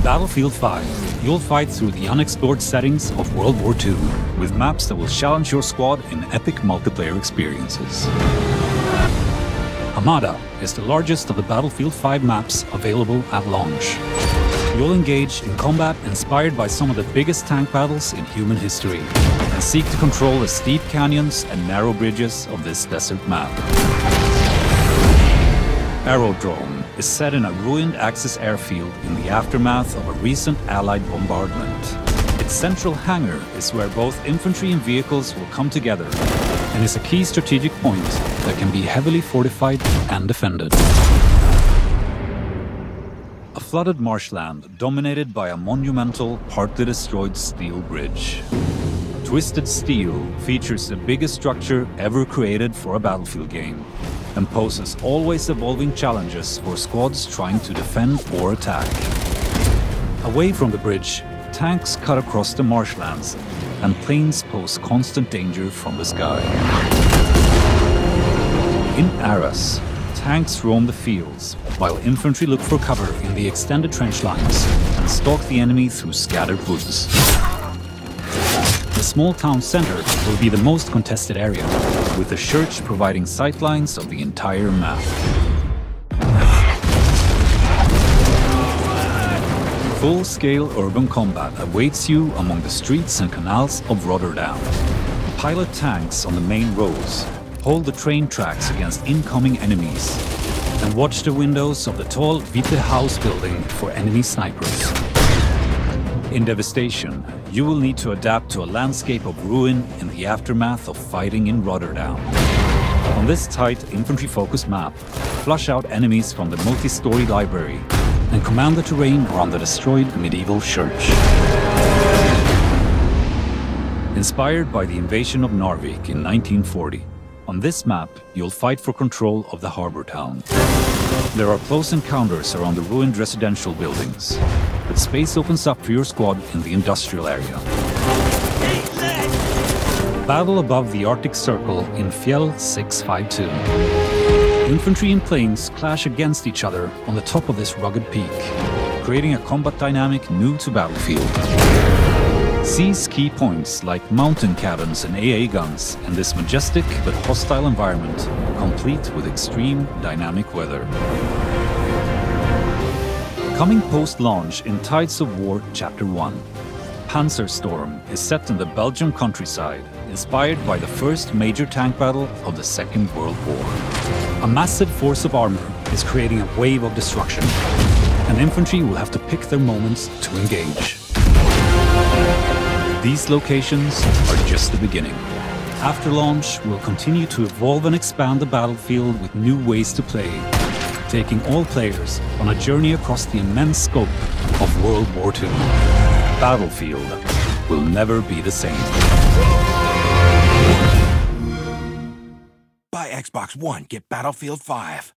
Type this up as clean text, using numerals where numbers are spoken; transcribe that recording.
In Battlefield 5, you'll fight through the unexplored settings of World War II, with maps that will challenge your squad in epic multiplayer experiences. Armada is the largest of the Battlefield 5 maps available at launch. You'll engage in combat inspired by some of the biggest tank battles in human history, and seek to control the steep canyons and narrow bridges of this desert map. Aerodrome is set in a ruined Axis airfield in the aftermath of a recent Allied bombardment. Its central hangar is where both infantry and vehicles will come together, and is a key strategic point that can be heavily fortified and defended. A flooded marshland dominated by a monumental, partly destroyed steel bridge. Twisted Steel features the biggest structure ever created for a Battlefield game, and poses always evolving challenges for squads trying to defend or attack. Away from the bridge, tanks cut across the marshlands, and planes pose constant danger from the sky. In Arras, tanks roam the fields, while infantry look for cover in the extended trench lines and stalk the enemy through scattered woods. The small town center will be the most contested area, with the church providing sightlines of the entire map. Full-scale urban combat awaits you among the streets and canals of Rotterdam. Pilot tanks on the main roads, hold the train tracks against incoming enemies, and watch the windows of the tall Witte House building for enemy snipers. In Devastation, you will need to adapt to a landscape of ruin in the aftermath of fighting in Rotterdam. On this tight, infantry-focused map, flush out enemies from the multi-story library and command the terrain around the destroyed medieval church. Inspired by the invasion of Narvik in 1940, on this map, you'll fight for control of the harbor town. There are close encounters around the ruined residential buildings, but space opens up for your squad in the industrial area. Battle above the Arctic Circle in Fjell 652. Infantry and planes clash against each other on the top of this rugged peak, creating a combat dynamic new to Battlefield. Seize key points like mountain cabins and AA guns in this majestic but hostile environment, complete with extreme dynamic weather. Coming post-launch in Tides of War Chapter 1, Panzerstorm is set in the Belgian countryside, inspired by the first major tank battle of the Second World War. A massive force of armor is creating a wave of destruction, and infantry will have to pick their moments to engage. These locations are just the beginning. After launch, we'll continue to evolve and expand the battlefield with new ways to play, taking all players on a journey across the immense scope of World War II. Battlefield will never be the same. Buy Xbox One, get Battlefield 5.